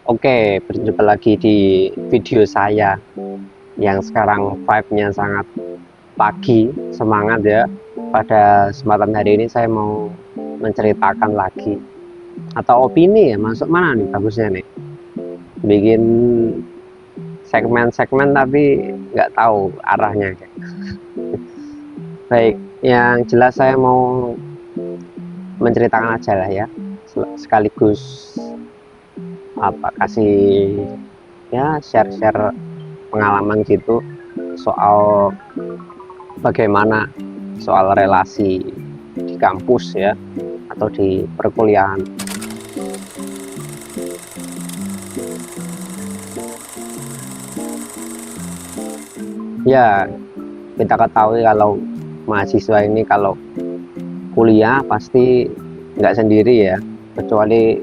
Oke, berjumpa lagi di video saya yang sekarang vibe-nya sangat pagi, semangat ya. Pada kesempatan hari ini saya mau menceritakan lagi atau opini ya, masuk mana nih bagusnya nih? Bikin segmen-segmen tapi nggak tahu arahnya. Baik, yang jelas saya mau menceritakan aja lah ya, sekaligus kasih ya share-share pengalaman gitu soal bagaimana soal relasi di kampus ya atau di perkuliahan. Ya, kita ketahui kalau mahasiswa ini kalau kuliah pasti nggak sendiri ya, kecuali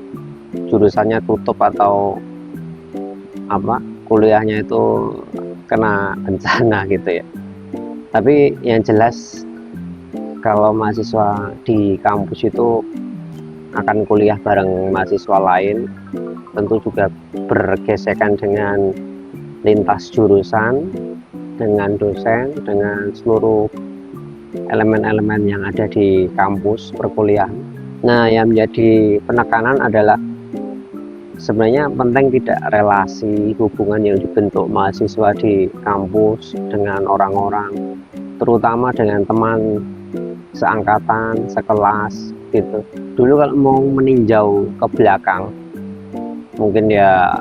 jurusannya tutup atau kuliahnya itu kena bencana gitu ya. Tapi yang jelas kalau mahasiswa di kampus itu akan kuliah bareng mahasiswa lain, tentu juga bergesekan dengan lintas jurusan, dengan dosen, dengan seluruh elemen-elemen yang ada di kampus perkuliahan. Nah, yang menjadi penekanan adalah sebenarnya penting tidak relasi hubungan yang dibentuk mahasiswa di kampus dengan orang-orang, terutama dengan teman seangkatan, sekelas gitu. Dulu kalau mau meninjau ke belakang, mungkin ya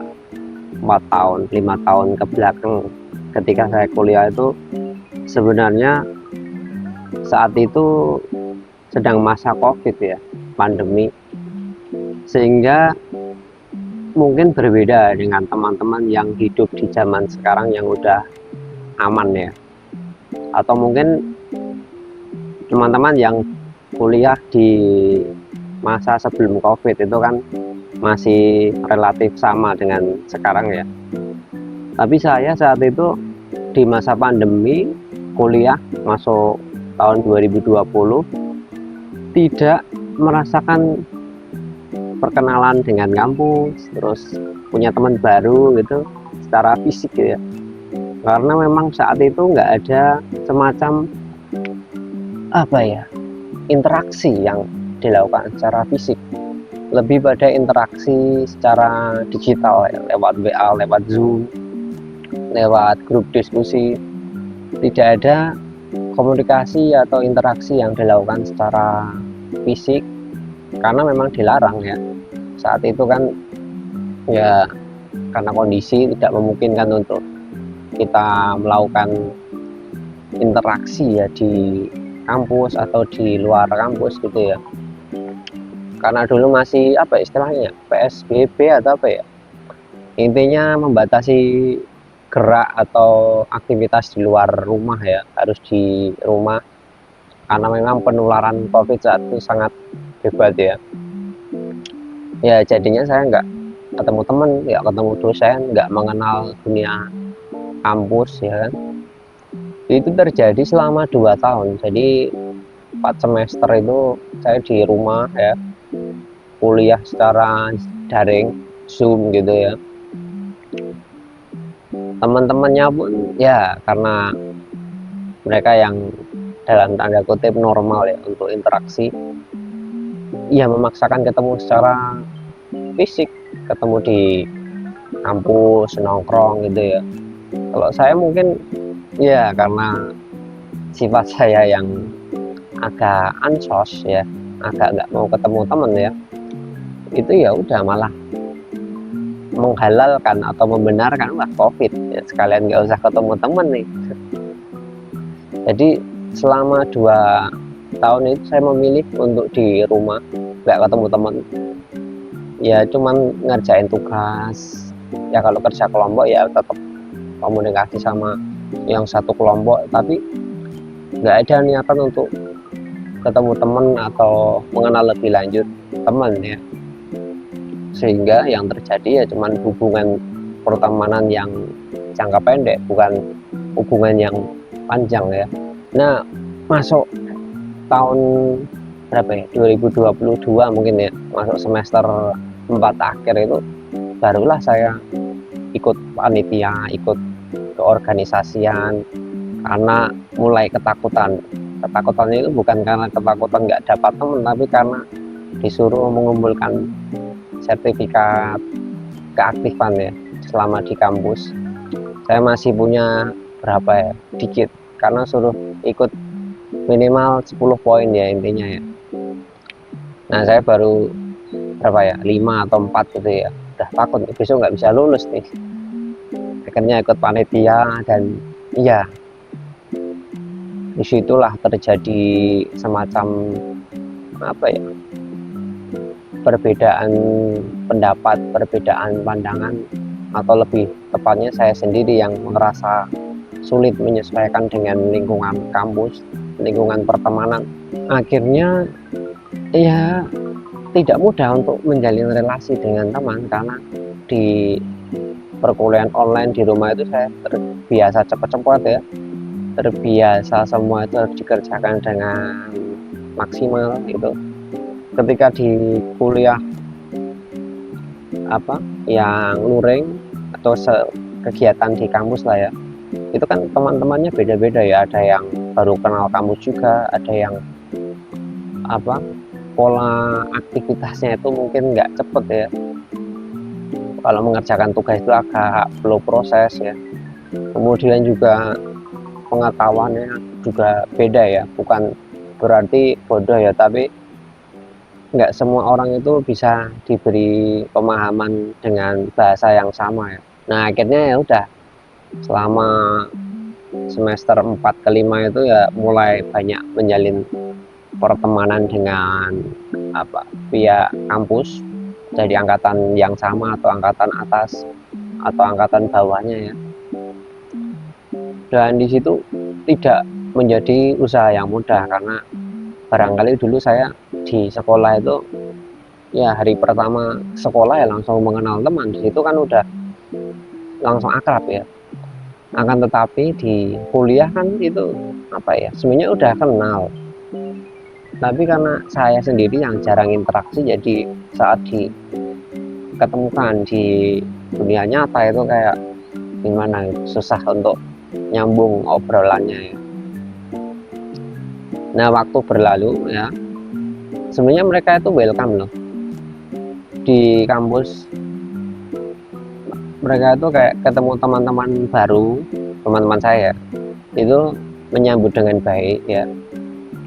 4 tahun, 5 tahun ke belakang ketika saya kuliah itu, sebenarnya saat itu sedang masa COVID ya, pandemi, sehingga mungkin berbeda dengan teman-teman yang hidup di zaman sekarang yang udah aman ya, atau mungkin teman-teman yang kuliah di masa sebelum COVID itu kan masih relatif sama dengan sekarang ya. Tapi saya saat itu di masa pandemi kuliah masuk tahun 2020 tidak merasakan perkenalan dengan kampus, terus punya teman baru gitu secara fisik ya, karena memang saat itu nggak ada semacam interaksi yang dilakukan secara fisik, lebih pada interaksi secara digital ya, lewat WA, lewat Zoom, lewat grup diskusi. Tidak ada komunikasi atau interaksi yang dilakukan secara fisik karena memang dilarang ya. Saat itu kan ya karena kondisi tidak memungkinkan untuk kita melakukan interaksi ya di kampus atau di luar kampus gitu ya, karena dulu masih istilahnya PSBB atau intinya membatasi gerak atau aktivitas di luar rumah ya, harus di rumah karena memang penularan COVID saat itu sangat hebat ya. Ya jadinya saya nggak ketemu teman, nggak ketemu dosen, nggak mengenal dunia kampus ya kan. Itu terjadi selama 2 tahun, jadi 4 semester itu saya di rumah ya, kuliah secara daring, Zoom gitu ya. Teman-temannya pun ya karena mereka yang dalam tanda kutip normal ya untuk interaksi, ya memaksakan ketemu secara fisik, ketemu di kampus, nongkrong gitu ya. Kalau saya mungkin ya karena sifat saya yang agak ansos ya, agak nggak mau ketemu temen ya, itu ya udah malah menghalalkan atau membenarkan COVID ya, sekalian nggak usah ketemu temen nih. Jadi selama 2 tahun itu saya memilih untuk di rumah, nggak ketemu teman ya, cuman ngerjain tugas ya. Kalau kerja kelompok ya tetap komunikasi sama yang satu kelompok, tapi nggak ada niatan untuk ketemu teman atau mengenal lebih lanjut teman ya, sehingga yang terjadi ya cuman hubungan pertemanan yang jangka pendek, bukan hubungan yang panjang ya. Nah, masuk tahun berapa ya, 2022 mungkin ya, masuk semester 4 akhir itu barulah saya ikut panitia, ikut keorganisasian, karena mulai ketakutan. Ketakutannya itu bukan karena ketakutan nggak dapat teman, tapi karena disuruh mengumpulkan sertifikat keaktifan ya selama di kampus. Saya masih punya berapa ya, dikit, karena suruh ikut minimal 10 poin ya intinya ya. Nah saya baru berapa ya, 5 atau 4 gitu ya, udah takut besok nggak bisa lulus nih. Akhirnya ikut panitia, dan iya, disitulah terjadi semacam apa ya, perbedaan pendapat, perbedaan pandangan, atau lebih tepatnya saya sendiri yang merasa sulit menyesuaikan dengan lingkungan kampus, lingkungan pertemanan. Akhirnya ya tidak mudah untuk menjalin relasi dengan teman, karena di perkuliahan online di rumah itu saya terbiasa cepat-cepat ya, terbiasa semua itu harus dikerjakan dengan maksimal gitu. Ketika di kuliah apa yang luring atau kegiatan di kampus lah ya, itu kan teman-temannya beda-beda ya, ada yang baru kenal kampus juga, ada yang apa, pola aktivitasnya itu mungkin nggak cepet ya, kalau mengerjakan tugas itu agak slow proses ya. Kemudian juga pengetahuannya juga beda ya, bukan berarti bodoh ya, tapi nggak semua orang itu bisa diberi pemahaman dengan bahasa yang sama ya. Nah akhirnya ya udah, selama semester 4 ke 5 itu ya mulai banyak menjalin pertemanan dengan apa, via kampus, jadi angkatan yang sama atau angkatan atas atau angkatan bawahnya ya. Dan di situ tidak menjadi usaha yang mudah, karena barangkali dulu saya di sekolah itu ya hari pertama sekolah ya langsung mengenal teman, di situ kan udah langsung akrab ya. Akan tetapi di kuliah kan itu apa ya, sebenarnya udah kenal, tapi karena saya sendiri yang jarang interaksi, jadi saat diketemukan di dunia nyata itu kayak gimana, susah untuk nyambung obrolannya ya. Nah waktu berlalu ya, sebenarnya mereka itu welcome loh di kampus. Mereka itu kayak ketemu teman-teman baru, teman-teman saya itu menyambut dengan baik ya.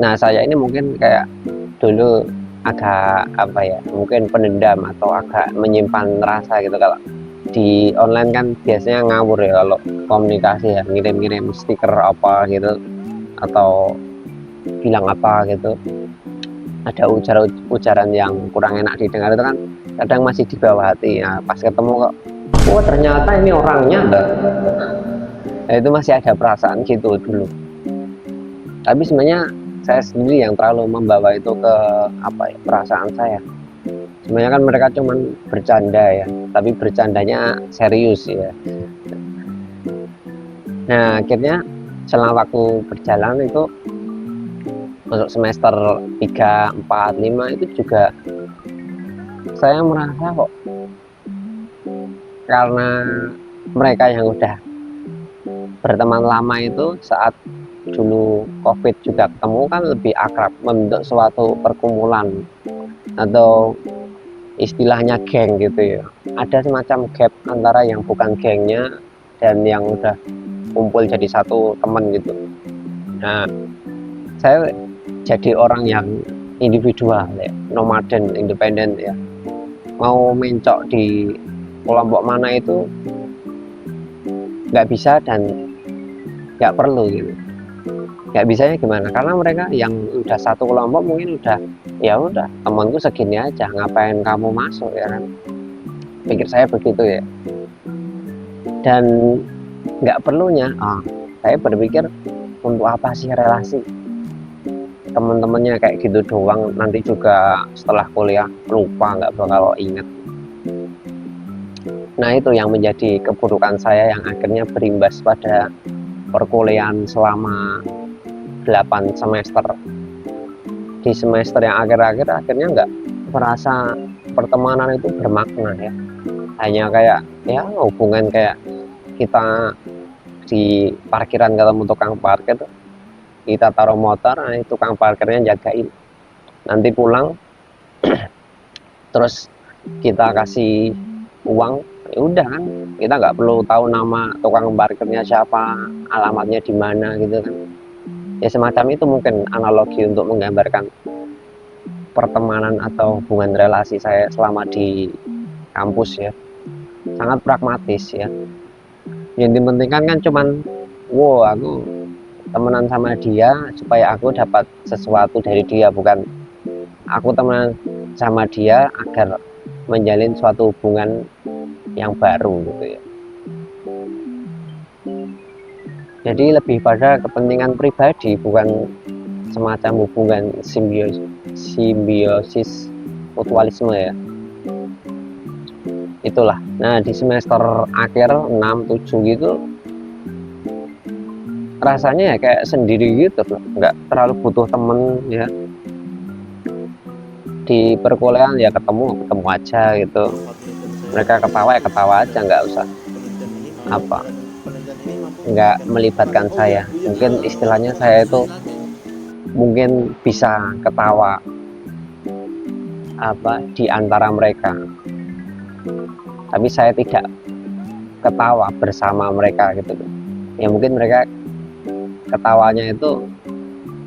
Nah saya ini mungkin kayak dulu agak apa ya, mungkin pendendam atau agak menyimpan rasa gitu. Kalau di online kan biasanya ngawur ya kalau komunikasi ya, ngirim-ngirim stiker apa gitu, atau bilang apa gitu, ada ujaran yang kurang enak didengar, itu kan kadang masih di bawah hati ya. Pas ketemu kok, oh ternyata ini orangnya enggak, nah, itu masih ada perasaan gitu dulu. Tapi sebenarnya saya sendiri yang terlalu membawa itu ke apa ya, perasaan saya. Sebenarnya kan mereka cuman bercanda ya, tapi bercandanya serius ya. Nah akhirnya selang waktu berjalan itu, untuk semester 3, 4, 5 itu juga saya merasa kok, karena mereka yang udah berteman lama itu saat dulu COVID juga ketemu kan lebih akrab, membentuk suatu perkumpulan atau istilahnya geng gitu ya. Ada semacam gap antara yang bukan gengnya dan yang udah kumpul jadi satu teman gitu. Nah saya jadi orang yang individual ya, nomaden, independen ya, mau mencok di kelompok mana itu nggak bisa dan nggak perlu gitu. Nggak bisanya gimana, karena mereka yang udah satu kelompok mungkin udah, ya udah temanku segini aja, ngapain kamu masuk ya kan, pikir saya begitu ya. Dan nggak perlunya saya berpikir, untuk apa sih relasi, teman-temannya kayak gitu doang, nanti juga setelah kuliah lupa, nggak bakal ingat. Nah itu yang menjadi keburukan saya, yang akhirnya berimbas pada perkuliahan selama 8 semester. Di semester yang akhir-akhir akhirnya nggak merasa pertemanan itu bermakna ya, hanya kayak ya hubungan kayak kita di parkiran ketemu tukang parkir, kita taruh motor, nah, tukang parkirnya jagain, nanti pulang terus kita kasih uang, ya udah kan, kita nggak perlu tahu nama tukang parkirnya siapa, alamatnya di mana gitu kan. Ya semacam itu mungkin analogi untuk menggambarkan pertemanan atau hubungan relasi saya selama di kampus ya, sangat pragmatis ya. Yang dipentingkan kan cuman wow aku temenan sama dia supaya aku dapat sesuatu dari dia, bukan aku temenan sama dia agar menjalin suatu hubungan yang baru gitu ya. Jadi lebih pada kepentingan pribadi, bukan semacam hubungan simbiosis mutualisme ya. Itulah. Nah di semester akhir 6, 7 gitu rasanya ya kayak sendiri gitu loh, nggak terlalu butuh temen ya. Di perkuliahan ya ketemu aja gitu, mereka ketawa ya ketawa aja, nggak usah nggak melibatkan saya. Mungkin istilahnya saya itu mungkin bisa ketawa di antara mereka, tapi saya tidak ketawa bersama mereka gitu. Ya mungkin mereka ketawanya itu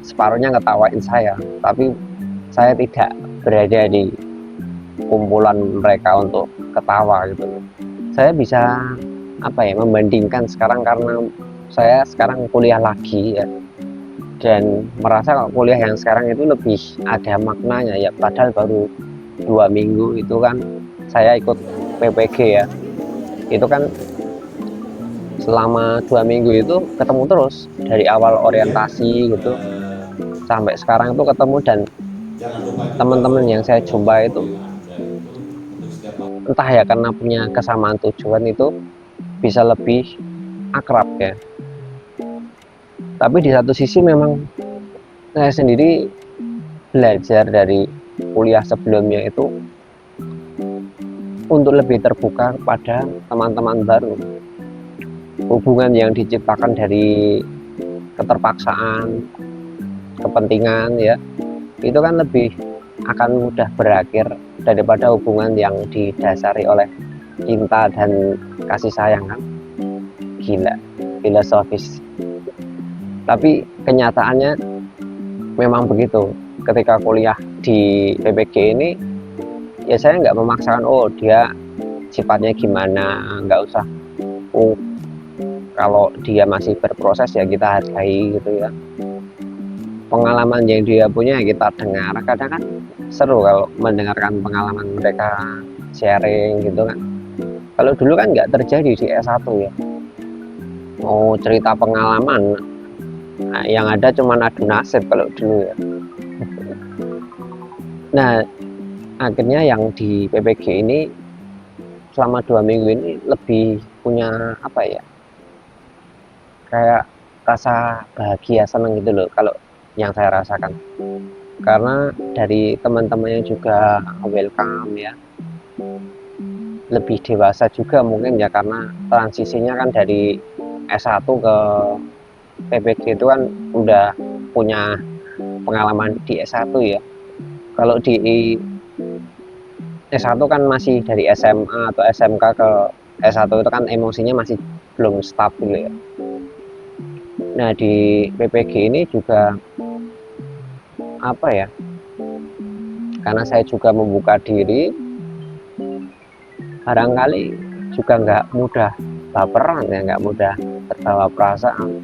separuhnya ketawain saya, tapi saya tidak berada di kumpulan mereka untuk ketawa gitu. Saya bisa membandingkan sekarang karena saya sekarang kuliah lagi ya, dan merasa kuliah yang sekarang itu lebih ada maknanya ya, padahal baru 2 minggu itu kan saya ikut PPG ya, itu kan selama 2 minggu itu ketemu terus dari awal orientasi gitu sampai sekarang itu ketemu, dan teman-teman yang saya jumpa itu entah ya karena punya kesamaan tujuan itu bisa lebih akrab ya. Tapi di satu sisi memang saya sendiri belajar dari kuliah sebelumnya itu untuk lebih terbuka kepada teman-teman baru. Hubungan yang diciptakan dari keterpaksaan, kepentingan ya, itu kan lebih akan mudah berakhir daripada hubungan yang didasari oleh cinta dan kasih sayang kan. Gila, filosofis. Tapi kenyataannya memang begitu. Ketika kuliah di PPG ini ya saya nggak memaksakan dia sifatnya gimana, nggak usah kalau dia masih berproses ya kita hargai gitu ya. Pengalaman yang dia punya ya kita dengar. Kadang kan seru kalau mendengarkan pengalaman mereka sharing gitu kan. Kalau dulu kan nggak terjadi di S1 ya, mau cerita pengalaman yang ada cuma adu nasib kalau dulu ya. Nah akhirnya yang di PPG ini selama 2 minggu ini lebih punya kayak rasa bahagia, seneng gitu loh kalau yang saya rasakan, karena dari teman-temannya juga welcome ya, lebih dewasa juga mungkin ya, karena transisinya kan dari S1 ke PPG itu kan udah punya pengalaman di S1 ya. Kalau di S1 kan masih dari SMA atau SMK ke S1 itu kan emosinya masih belum stabil ya. Nah di PPG ini juga karena saya juga membuka diri, barangkali juga nggak mudah baperan ya, nggak mudah terbawa perasaan.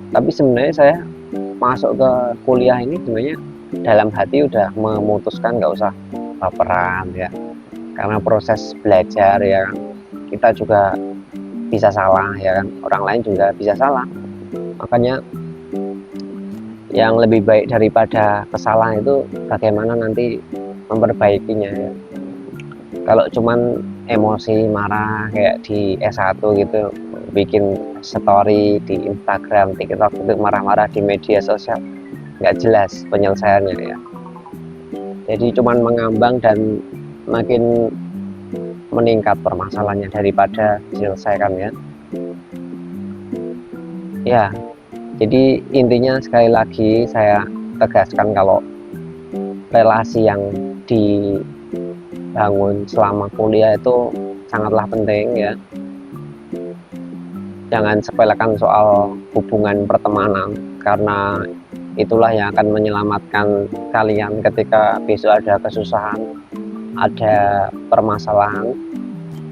Tapi sebenarnya saya masuk ke kuliah ini sebenarnya dalam hati udah memutuskan nggak usah baperan ya, karena proses belajar ya kan, kita juga bisa salah ya kan, orang lain juga bisa salah. Makanya yang lebih baik daripada kesalahan itu bagaimana nanti memperbaikinya ya. Kalau cuman emosi marah kayak di S1 gitu, bikin story di Instagram, TikTok itu marah-marah di media sosial, nggak jelas penyelesaiannya ya. Jadi cuman mengambang dan makin meningkat permasalahannya daripada diselesaikan ya. Ya, jadi intinya sekali lagi saya tegaskan kalau relasi yang dibangun selama kuliah itu sangatlah penting ya. Jangan sepelekan soal hubungan pertemanan, karena itulah yang akan menyelamatkan kalian ketika besok ada kesusahan, ada permasalahan.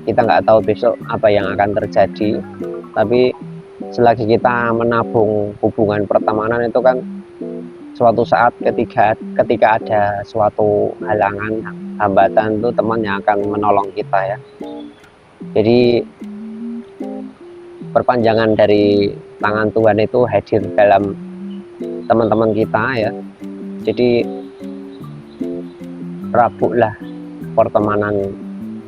Kita nggak tahu besok apa yang akan terjadi, tapi selagi kita menabung hubungan pertemanan itu kan suatu saat ketika ada suatu halangan, hambatan, itu teman yang akan menolong kita ya. Jadi perpanjangan dari tangan Tuhan itu hadir dalam teman-teman kita ya. Jadi rabuklah pertemanan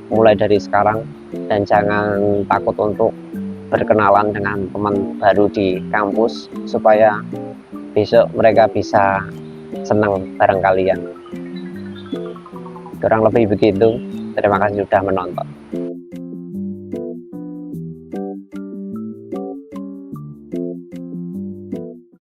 mulai dari sekarang, dan jangan takut untuk berkenalan dengan teman baru di kampus supaya besok mereka bisa senang bareng kalian. Kurang lebih begitu. Terima kasih sudah menonton.